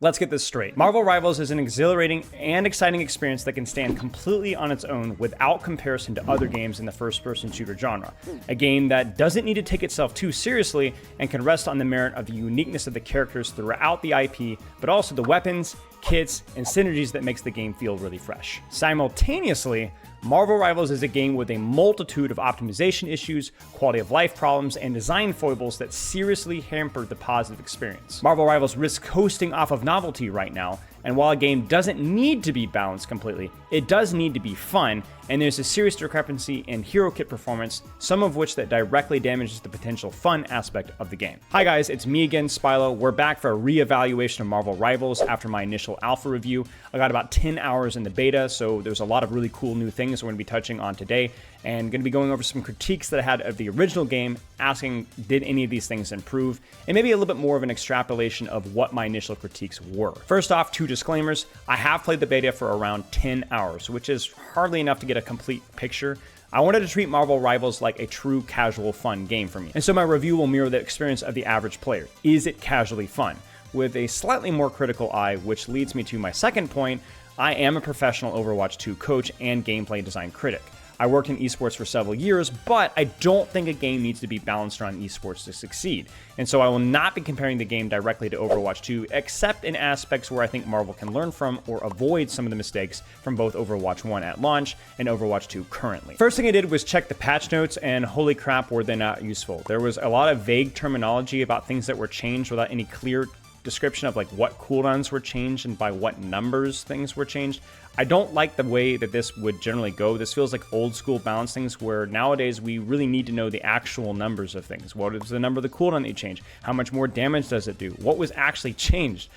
Let's get this straight. Marvel Rivals is an exhilarating and exciting experience that can stand completely on its own without comparison to other games in the first-person shooter genre. A game that doesn't need to take itself too seriously and can rest on the merit of the uniqueness of the characters throughout the IP, but also the weapons, kits, and synergies that makes the game feel really fresh. Simultaneously, Marvel Rivals is a game with a multitude of optimization issues, quality of life problems, and design foibles that seriously hamper the positive experience. Marvel Rivals risks coasting off of novelty right now, and while a game doesn't need to be balanced completely, it does need to be fun, and there's a serious discrepancy in hero kit performance, some of which that directly damages the potential fun aspect of the game. Hi guys, it's me again, Spilo. We're back for a re-evaluation of Marvel Rivals after my initial alpha review. I got about 10 hours in the beta, so there's a lot of really cool new things we're going to be touching on today, and going to be going over some critiques that I had of the original game, asking did any of these things improve, and maybe a little bit more of an extrapolation of what my initial critiques were. First off, 2 disclaimers. I have played the beta for around 10 hours, which is hardly enough to get a complete picture. I wanted to treat Marvel Rivals like a true casual fun game for me, and so my review will mirror the experience of the average player. Is it casually fun? With a slightly more critical eye, which leads me to my second point. I am a professional Overwatch 2 coach and gameplay design critic. I worked in esports for several years, but I don't think a game needs to be balanced around esports to succeed. And so I will not be comparing the game directly to Overwatch 2, except in aspects where I think Marvel can learn from or avoid some of the mistakes from both Overwatch 1 at launch and Overwatch 2 currently. First thing I did was check the patch notes, and holy crap, were they not useful. There was a lot of vague terminology about things that were changed without any clear description of like what cooldowns were changed and by what numbers things were changed. I don't like the way that this would generally go. This feels like old school balance things where nowadays we really need to know the actual numbers of things. What is the number of the cooldown that you change? How much more damage does it do? What was actually changed?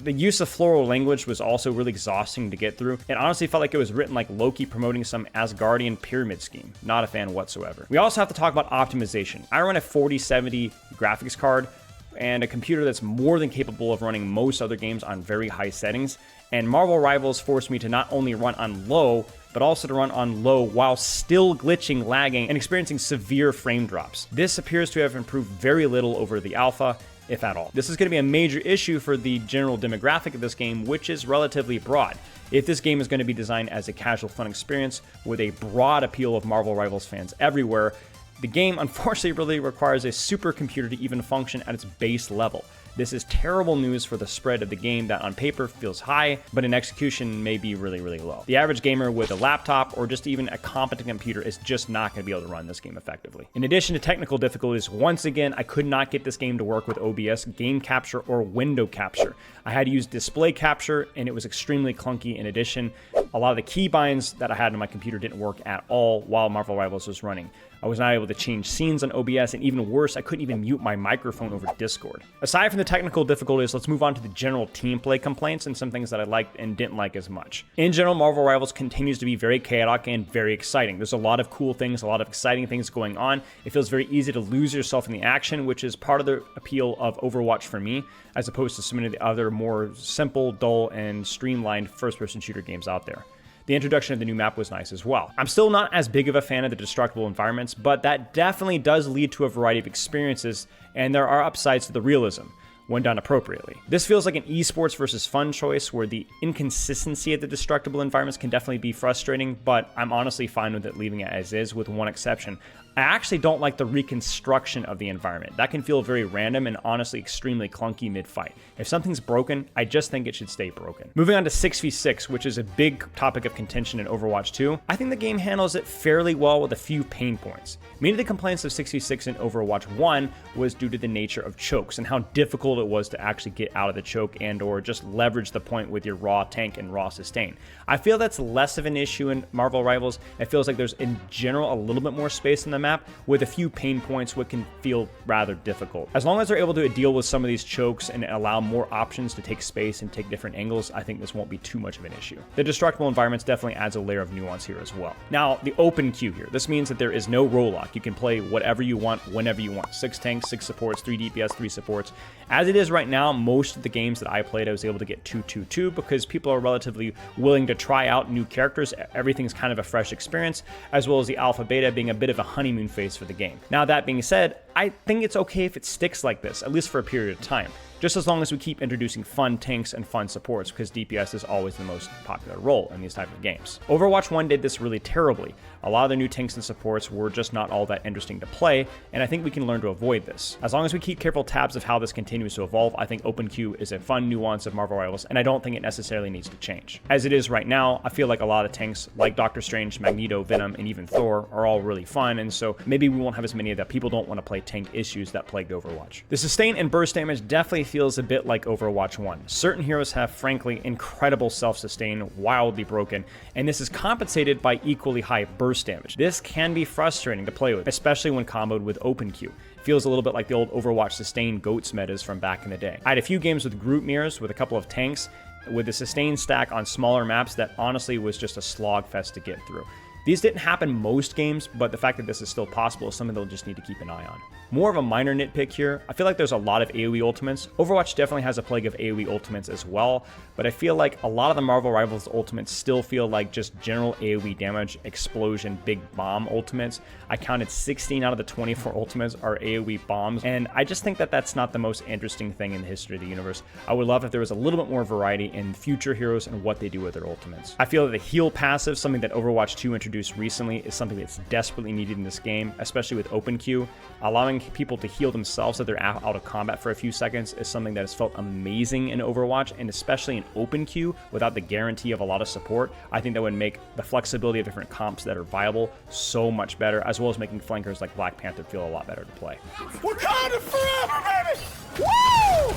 The use of floral language was also really exhausting to get through. It honestly felt like it was written like Loki promoting some Asgardian pyramid scheme. Not a fan whatsoever. We also have to talk about optimization. I run a 4070 graphics card and a computer that's more than capable of running most other games on very high settings, and Marvel Rivals forced me to not only run on low, but also to run on low while still glitching, lagging, and experiencing severe frame drops. This appears to have improved very little over the alpha, if at all. This is going to be a major issue for the general demographic of this game, which is relatively broad. If this game is going to be designed as a casual fun experience with a broad appeal of Marvel Rivals fans everywhere, the game unfortunately really requires a supercomputer to even function at its base level. This is terrible news for the spread of the game that on paper feels high, but in execution may be really, really low. The average gamer with a laptop or just even a competent computer is just not going to be able to run this game effectively. In addition to technical difficulties, once again, I could not get this game to work with OBS, game capture, or window capture. I had to use display capture, and it was extremely clunky. In addition, a lot of the keybinds that I had on my computer didn't work at all while Marvel Rivals was running. I was not able to change scenes on OBS, and even worse, I couldn't even mute my microphone over Discord. Aside from the technical difficulties, let's move on to the general team play complaints and some things that I liked and didn't like as much. In general, Marvel Rivals continues to be very chaotic and very exciting. There's a lot of cool things, a lot of exciting things going on. It feels very easy to lose yourself in the action, which is part of the appeal of Overwatch for me, as opposed to so many of the other more simple, dull, and streamlined first-person shooter games out there. The introduction of the new map was nice as well. I'm still not as big of a fan of the destructible environments, but that definitely does lead to a variety of experiences, and there are upsides to the realism when done appropriately. This feels like an esports versus fun choice where the inconsistency of the destructible environments can definitely be frustrating, but I'm honestly fine with it leaving it as is, with one exception. I actually don't like the reconstruction of the environment. That can feel very random and honestly extremely clunky mid-fight. If something's broken, I just think it should stay broken. Moving on to 6v6, which is a big topic of contention in Overwatch 2, I think the game handles it fairly well with a few pain points. Many of the complaints of 6v6 in Overwatch 1 was due to the nature of chokes and how difficult it was to actually get out of the choke and or just leverage the point with your raw tank and raw sustain. I feel that's less of an issue in Marvel Rivals. It feels like there's in general a little bit more space in the map, with a few pain points which can feel rather difficult. As long as they're able to deal with some of these chokes and allow more options to take space and take different angles, I think this won't be too much of an issue. The destructible environments definitely adds a layer of nuance here as well. Now, the open queue here. This means that there is no roll lock. You can play whatever you want, whenever you want. 6 tanks, 6 supports, 3 DPS, 3 supports. As it is right now, most of the games that I played, I was able to get 2-2-2 because people are relatively willing to try out new characters. Everything's kind of a fresh experience, as well as the alpha beta being a bit of a honeymoon phase for the game. Now, that being said, I think it's okay if it sticks like this, at least for a period of time. Just as long as we keep introducing fun tanks and fun supports, because DPS is always the most popular role in these type of games. Overwatch 1 did this really terribly. A lot of the new tanks and supports were just not all that interesting to play, and I think we can learn to avoid this. As long as we keep careful tabs of how this continues to evolve, I think Open Queue is a fun nuance of Marvel Rivals, and I don't think it necessarily needs to change. As it is right now, I feel like a lot of tanks, like Doctor Strange, Magneto, Venom, and even Thor, are all really fun, and so maybe we won't have as many of that people don't want to play tank issues that plagued Overwatch. The sustain and burst damage definitely feels a bit like Overwatch 1. Certain heroes have, frankly, incredible self-sustain, wildly broken, and this is compensated by equally high burst damage. This can be frustrating to play with, especially when comboed with Open Queue. Feels a little bit like the old Overwatch sustain goats metas from back in the day. I had a few games with group mirrors with a couple of tanks with a sustain stack on smaller maps that honestly was just a slog fest to get through. These didn't happen most games, but the fact that this is still possible is something they'll just need to keep an eye on. More of a minor nitpick here, I feel like there's a lot of AoE ultimates. Overwatch definitely has a plague of AoE ultimates as well, but I feel like a lot of the Marvel Rivals ultimates still feel like just general AoE damage, explosion, big bomb ultimates. I counted 16 out of the 24 ultimates are AoE bombs, and I just think that that's not the most interesting thing in the history of the universe. I would love if there was a little bit more variety in future heroes and what they do with their ultimates. I feel that the heal passive, something that Overwatch 2 introduced recently, is something that's desperately needed in this game, especially with Open Queue. Allowing people to heal themselves if they're out of combat for a few seconds is something that has felt amazing in Overwatch, and especially in Open Queue without the guarantee of a lot of support. I think that would make the flexibility of different comps that are viable so much better, as well as making flankers like Black Panther feel a lot better to play. Wakanda forever, baby! Woo!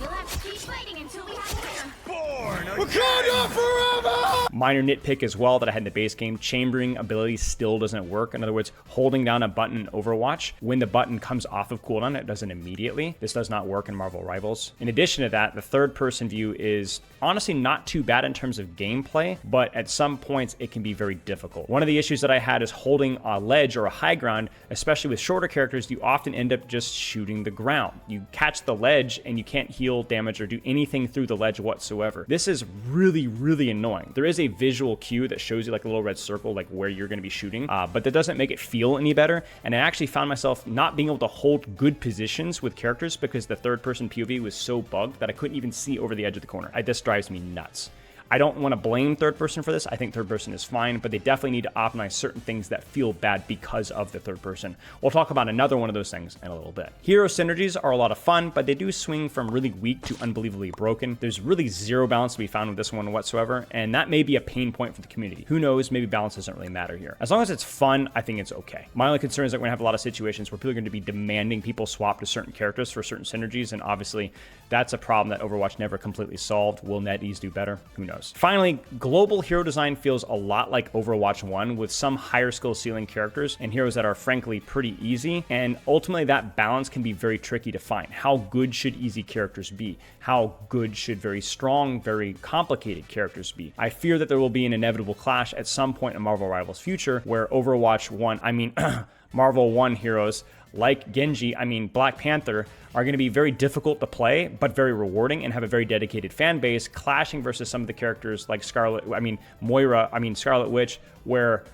You'll have to keep fighting until we have winner. Wakanda forever! Minor nitpick as well that I had in the base game, chambering ability still doesn't work. In other words, holding down a button in Overwatch, when the button comes off of cooldown, it doesn't immediately. This does not work in Marvel Rivals. In addition to that, the third person view is honestly not too bad in terms of gameplay, but at some points it can be very difficult. One of the issues that I had is holding a ledge or a high ground, especially with shorter characters, you often end up just shooting the ground. You catch the ledge and you can't heal damage or do anything through the ledge whatsoever. This is really, really annoying. There is a visual cue that shows you like a little red circle, like where you're going to be shooting, but that doesn't make it feel any better. And I actually found myself not being able to hold good positions with characters because the third person POV was so bugged that I couldn't even see over the edge of the corner. This drives me nuts. I don't want to blame third person for this. I think third person is fine, but they definitely need to optimize certain things that feel bad because of the third person. We'll talk about another one of those things in a little bit. Hero synergies are a lot of fun, but they do swing from really weak to unbelievably broken. There's really zero balance to be found with this one whatsoever, and that may be a pain point for the community. Who knows, maybe balance doesn't really matter here. As long as it's fun, I think it's okay. My only concern is that we're gonna have a lot of situations where people are going to be demanding people swap to certain characters for certain synergies, and obviously that's a problem that Overwatch never completely solved. Will NetEase do better? Who knows? Finally, global hero design feels a lot like Overwatch 1 with some higher skill ceiling characters and heroes that are frankly pretty easy, and ultimately that balance can be very tricky to find. How good should easy characters be? How good should very strong, very complicated characters be? I fear that there will be an inevitable clash at some point in Marvel Rivals future where Overwatch 1, Marvel 1 heroes like Genji, Black Panther, are going to be very difficult to play, but very rewarding and have a very dedicated fan base, clashing versus some of the characters like Scarlet Witch, where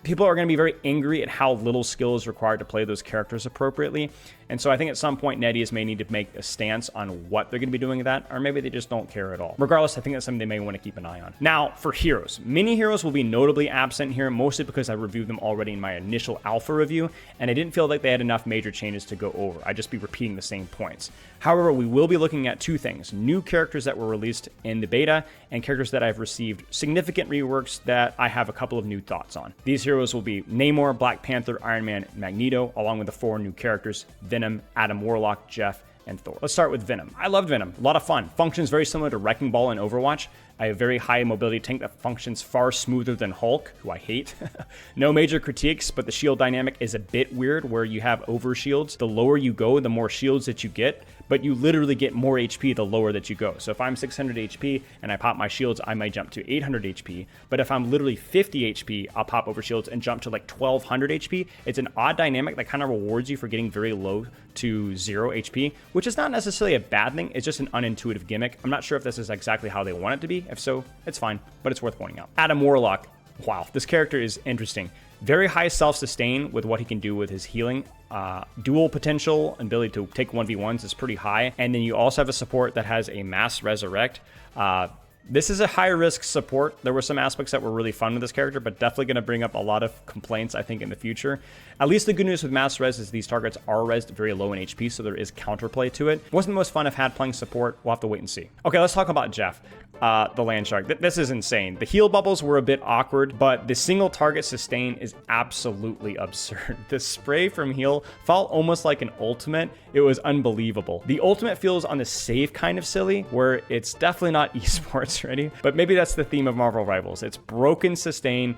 people are going to be very angry at how little skill is required to play those characters appropriately. And so I think at some point NetEase may need to make a stance on what they're going to be doing with that, or maybe they just don't care at all. Regardless, I think that's something they may want to keep an eye on. Now, for heroes. Mini heroes will be notably absent here, mostly because I reviewed them already in my initial alpha review, and I didn't feel like they had enough major changes to go over. I'd just be repeating the same points. However, we will be looking at two things: new characters that were released in the beta, and characters that I've received significant reworks that I have a couple of new thoughts on. These heroes will be Namor, Black Panther, Iron Man, Magneto, along with the 4 new characters: Venom, Adam Warlock, Jeff, and Thor. Let's start with Venom. I loved Venom. A lot of fun. Functions very similar to Wrecking Ball in Overwatch. I have a very high mobility tank that functions far smoother than Hulk, who I hate. No major critiques, but the shield dynamic is a bit weird where you have over shields. The lower you go, the more shields that you get, but you literally get more HP the lower that you go. So if I'm 600 HP and I pop my shields, I might jump to 800 HP. But if I'm literally 50 HP, I'll pop over shields and jump to like 1200 HP. It's an odd dynamic that kind of rewards you for getting very low to 0 HP, which is not necessarily a bad thing. It's just an unintuitive gimmick. I'm not sure if this is exactly how they want it to be. If so, it's fine, but it's worth pointing out. Adam Warlock. Wow, this character is interesting. Very high self-sustain with what he can do with his healing. Dual potential and ability to take 1v1s is pretty high. And then you also have a support that has a mass resurrect. This is a high-risk support. There were some aspects that were really fun with this character, but definitely going to bring up a lot of complaints, I think, in the future. At least the good news with Mass Res is these targets are resed very low in HP, so there is counterplay to it. Wasn't the most fun I've had playing support. We'll have to wait and see. Okay, let's talk about Jeff, the Land Shark. This is insane. The heal bubbles were a bit awkward, but the single target sustain is absolutely absurd. The spray from heal felt almost like an ultimate. It was unbelievable. The ultimate feels on the safe kind of silly, where it's definitely not esports ready, but maybe that's the theme of Marvel Rivals. It's broken sustain.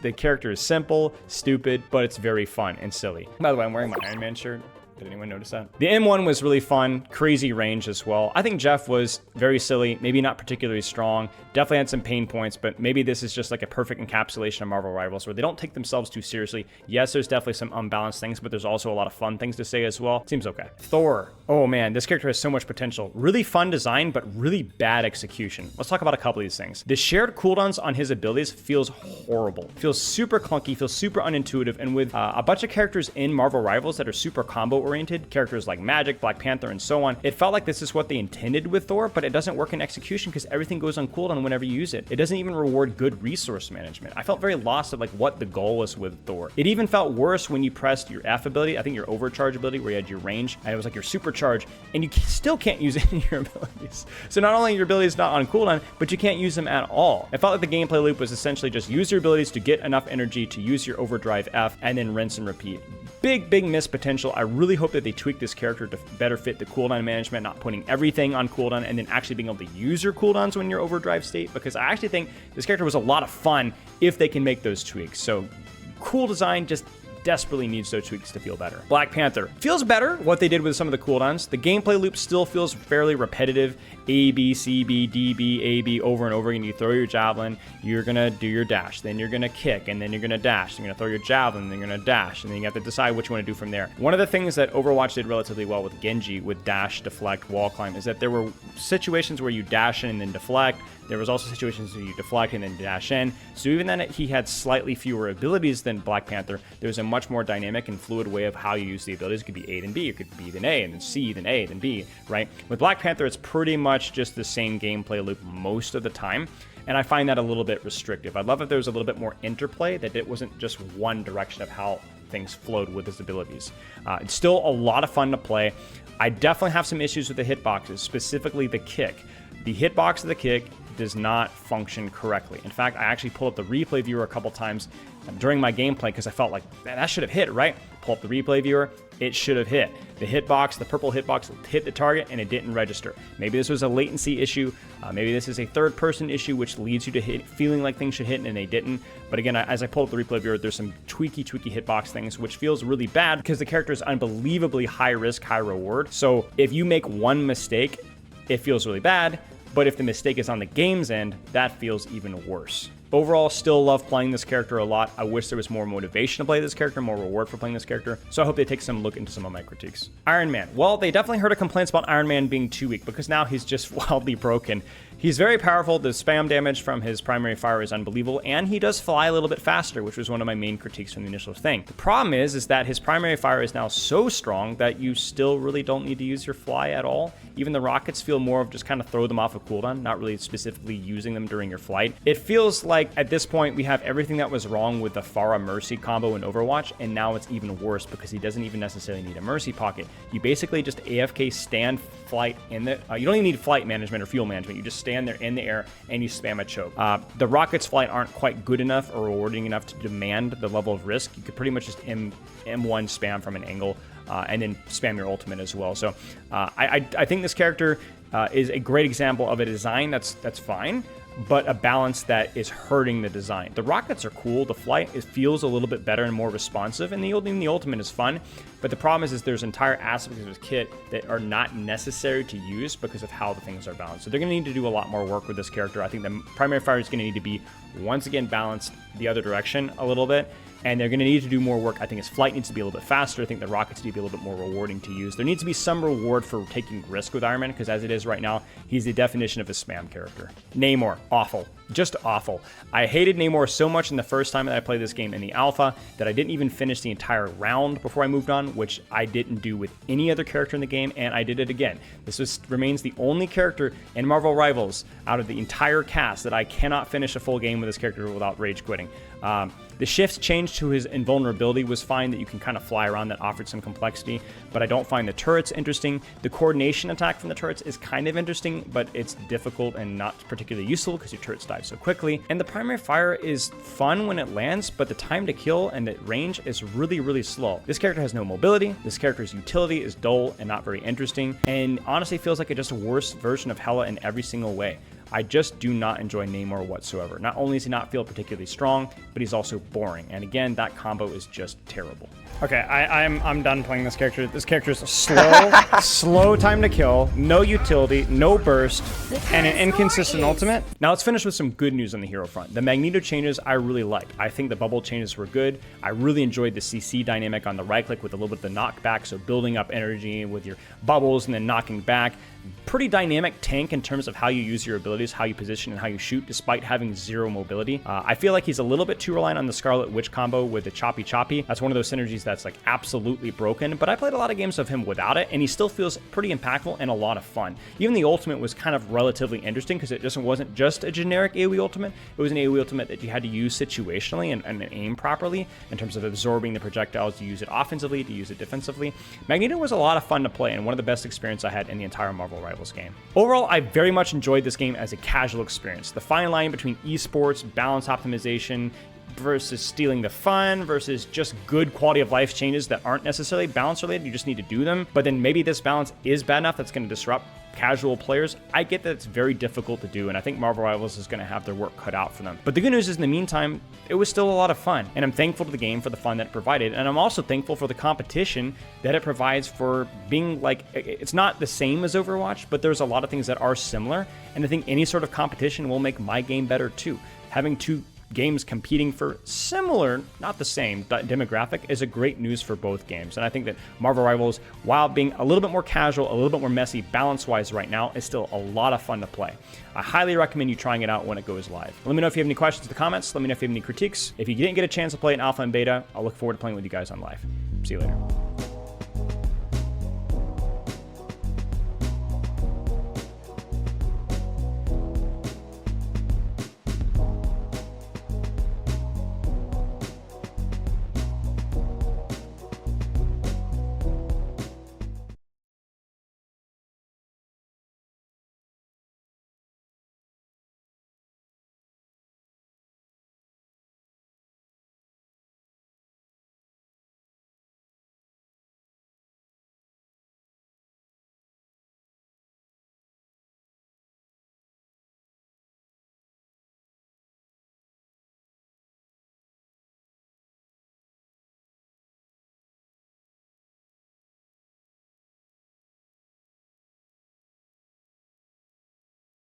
The character is simple, stupid, but it's very fun and silly. By the way, I'm wearing my Iron Man shirt. Did anyone notice that? The M1 was really fun, crazy range as well. I think Jeff was very silly, maybe not particularly strong, definitely had some pain points, but maybe this is just like a perfect encapsulation of Marvel Rivals where they don't take themselves too seriously. Yes, there's definitely some unbalanced things, but there's also a lot of fun things to say as well. Seems okay. Thor. Oh man, this character has so much potential. Really fun design, but really bad execution. Let's talk about a couple of these things. The shared cooldowns on his abilities feels horrible. Feels super clunky, feels super unintuitive, and with a bunch of characters in Marvel Rivals that are super combo oriented, characters like Magic, Black Panther, and so on, it felt like this is what they intended with Thor, but it doesn't work in execution because everything goes on cooldown whenever you use it. It doesn't even reward good resource management. I felt very lost of like what the goal was with Thor. It even felt worse when you pressed your F ability, I think your overcharge ability, where you had your range, and it was like your supercharge, and you still can't use any of your abilities. So not only are your abilities not on cooldown, but you can't use them at all. It felt like the gameplay loop was essentially just use your abilities to get enough energy to use your overdrive F, and then rinse and repeat. Big missed potential. I really hope that they tweak this character to better fit the cooldown management, not putting everything on cooldown and then actually being able to use your cooldowns when you're overdrive state, because I actually think this character was a lot of fun if they can make those tweaks. So cool design, just desperately needs those tweaks to feel better. Black Panther feels better what they did with some of the cooldowns. The gameplay loop still feels fairly repetitive. A, B, C, B, D, B, A, B over and over again. You throw your javelin, you're gonna do your dash, then you're gonna kick, and then you're gonna dash. You're gonna throw your javelin, then you're gonna dash, and then you have to decide what you want to do from there. One of the things that Overwatch did relatively well with Genji, with dash, deflect, wall climb, is that there were situations where you dash in and then deflect. There was also situations where you deflect and then dash in. So even then he had slightly fewer abilities than Black Panther, there's a much more dynamic and fluid way of how you use the abilities. It could be A then B, it could be then A, and then C, then A, then B, right? With Black Panther, it's pretty much just the same gameplay loop most of the time, and I find that a little bit restrictive. I'd love if there was a little bit more interplay, that it wasn't just one direction of how things flowed with his abilities. It's still a lot of fun to play. I definitely have some issues with the hitboxes, specifically the kick. The hitbox of the kick does not function correctly. In fact, I actually pulled up the replay viewer a couple times during my gameplay because I felt like, man, that should have hit, right? Pull up the replay viewer, it should have hit. The hitbox, the purple hitbox, hit the target and it didn't register. Maybe this was a latency issue. Maybe this is a third-person issue, which leads you to feeling like things should hit and they didn't. But again, as I pulled up the replay viewer, there's some tweaky hitbox things, which feels really bad because the character is unbelievably high risk, high reward. So if you make one mistake, it feels really bad. But if the mistake is on the game's end, that feels even worse. Overall, still love playing this character a lot. I wish there was more motivation to play this character, more reward for playing this character. So I hope they take some look into some of my critiques. Iron Man. Well, they definitely heard complaints about Iron Man being too weak because now he's just wildly broken. He's very powerful. The spam damage from his primary fire is unbelievable, and he does fly a little bit faster, which was one of my main critiques from the initial thing. The problem is that his primary fire is now so strong that you still really don't need to use your fly at all. Even the rockets feel more of just kind of throw them off a cooldown, not really specifically using them during your flight. It feels like at this point we have everything that was wrong with the Pharah Mercy combo in Overwatch, and now it's even worse because he doesn't even necessarily need a Mercy pocket. You basically just AFK stand flight in the... you don't even need flight management or fuel management. You just stand there in the air and you spam a choke. The rockets flight aren't quite good enough or rewarding enough to demand the level of risk. You could pretty much just M1 spam from an angle and then spam your ultimate as well. So I think this character is a great example of a design that's fine, but a balance that is hurting the design. The rockets are cool. The flight, it feels a little bit better and more responsive, and the ultimate is fun. But the problem is there's entire aspects of his kit that are not necessary to use because of how the things are balanced. So they're going to need to do a lot more work with this character. I think the primary fire is going to need to be, once again, balanced the other direction a little bit. And they're going to need to do more work. I think his flight needs to be a little bit faster. I think the rockets need to be a little bit more rewarding to use. There needs to be some reward for taking risk with Iron Man, because as it is right now, he's the definition of a spam character. Namor, awful. Just awful. I hated Namor so much in the first time that I played this game in the alpha that I didn't even finish the entire round before I moved on, which I didn't do with any other character in the game, and I did it again. Remains the only character in Marvel Rivals out of the entire cast that I cannot finish a full game with this character without rage quitting. The shift change to his invulnerability was fine, that you can kind of fly around, that offered some complexity, but I don't find the turrets interesting. The coordination attack from the turrets is kind of interesting, but it's difficult and not particularly useful because your turrets dive so quickly. And the primary fire is fun when it lands, but the time to kill and the range is really, really slow. This character has no mobility. This character's utility is dull and not very interesting, and honestly feels like just a worse version of Hela in every single way. I just do not enjoy Namor whatsoever. Not only does he not feel particularly strong, but he's also boring. And again, that combo is just terrible. Okay, I'm done playing this character. This character is slow, slow time to kill, no utility, no burst, and an inconsistent ultimate. Now let's finish with some good news on the hero front. The Magneto changes I really liked. I think the bubble changes were good. I really enjoyed the CC dynamic on the right click with a little bit of the knockback, so building up energy with your bubbles and then knocking back. Pretty dynamic tank in terms of how you use your abilities, how you position, and how you shoot, despite having zero mobility. I feel like he's a little bit too reliant on the Scarlet Witch combo with the choppy choppy. That's one of those synergies that's like absolutely broken, but I played a lot of games of him without it, and he still feels pretty impactful and a lot of fun. Even the ultimate was kind of relatively interesting because it just wasn't just a generic AoE ultimate. It was an AoE ultimate that you had to use situationally and aim properly in terms of absorbing the projectiles, to use it offensively, to use it defensively. Magneto was a lot of fun to play and one of the best experiences I had in the entire Marvel Rivals game. Overall, I very much enjoyed this game as a casual experience. The fine line between esports, balance optimization, versus stealing the fun, versus just good quality of life changes that aren't necessarily balance related, you just need to do them. But then maybe this balance is bad enough that's going to disrupt casual players. I get that it's very difficult to do, and I think Marvel Rivals is going to have their work cut out for them. But the good news is, in the meantime, it was still a lot of fun, and I'm thankful to the game for the fun that it provided, and I'm also thankful for the competition that it provides for being like, it's not the same as Overwatch, but there's a lot of things that are similar, and I think any sort of competition will make my game better too. Having two games competing for similar, not the same, demographic is a great news for both games. And I think that Marvel Rivals, while being a little bit more casual, a little bit more messy balance-wise right now, is still a lot of fun to play. I highly recommend you trying it out when it goes live. Let me know if you have any questions in the comments. Let me know if you have any critiques. If you didn't get a chance to play in alpha and beta, I'll look forward to playing with you guys on live. See you later.